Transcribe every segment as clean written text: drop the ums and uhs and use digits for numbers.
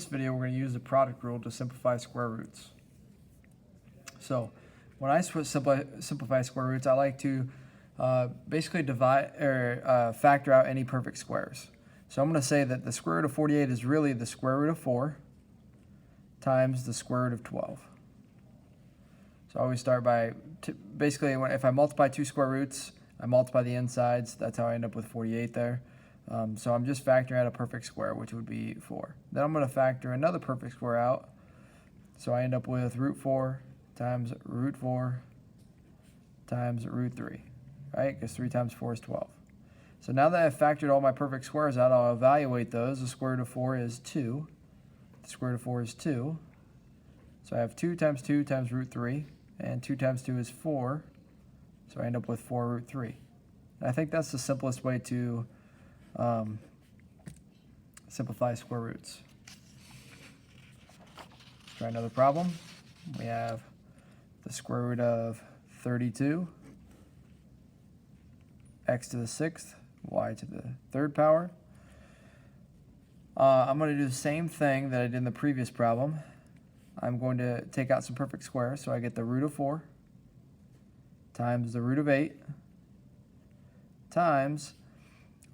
this video, we're going to use the product rule to simplify square roots. So when I simplify square roots, I like to basically divide or factor out any perfect squares. So I'm going to say that the square root of 48 is really the square root of 4 times the square root of 12. So I always start by, basically, if I multiply two square roots, I multiply the insides. That's how I end up with 48 there. So I'm just factoring out a perfect square, which would be 4. Then I'm going to factor another perfect square out. So I end up with root 4 times root 4 times root 3, right? Because 3 times 4 is 12. So now that I've factored all my perfect squares out, I'll evaluate those. The square root of 4 is 2. The square root of 4 is 2. So I have 2 times root 3. And 2 times 2 is 4. So I end up with 4 root 3. And I think that's the simplest way to simplify square roots. Let's try another problem. We have the square root of 32, x to the 6th, y to the 3rd power. I'm going to do the same thing that I did in the previous problem. I'm going to take out some perfect squares, so I get the root of 4 times the root of 8 times,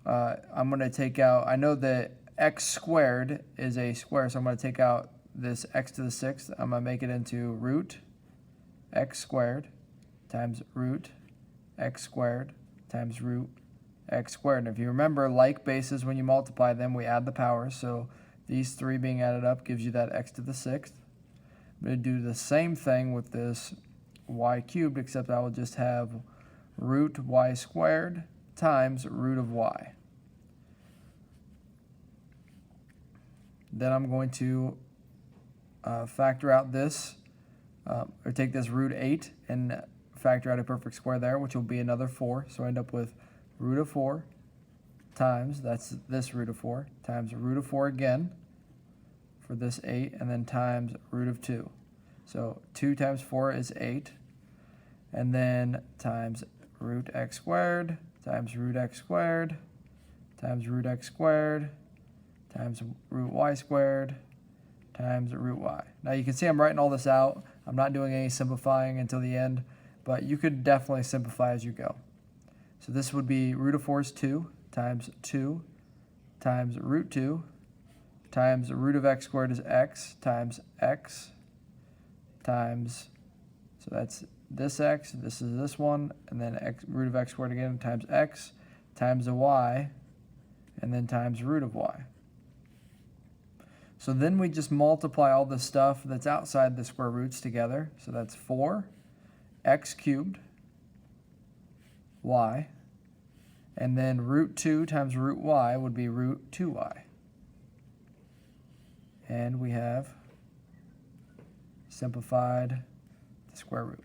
I'm going to take out, I know that x squared is a square, so I'm going to take out this x to the 6th. I'm going to make it into root x squared times root x squared times root x squared. And if you remember, like bases, when you multiply them, we add the powers. So these three being added up gives you that x to the 6th. I'm going to do the same thing with this y cubed, except I will just have root y squared times root of y. Then I'm going to factor out this, or take this root 8 and factor out a perfect square there, which will be another 4. So I end up with root of 4 times, that's this root of 4, times root of 4 again for this 8, and then times root of 2. So 2 times 4 is 8, and then times root x squared times root x squared times root x squared times root y squared times root y. Now you can see I'm writing all this out. I'm not doing any simplifying until the end, but you could definitely simplify as you go. So this would be root of 4 is 2 times root 2 times root of x squared is x times, so that's this x, this is this one, and then root of x squared again times x times a y, and then times root of y. So then we just multiply all the stuff that's outside the square roots together. So that's 4 x cubed y, and then root 2 times root y would be root 2y. And we have simplified the square root.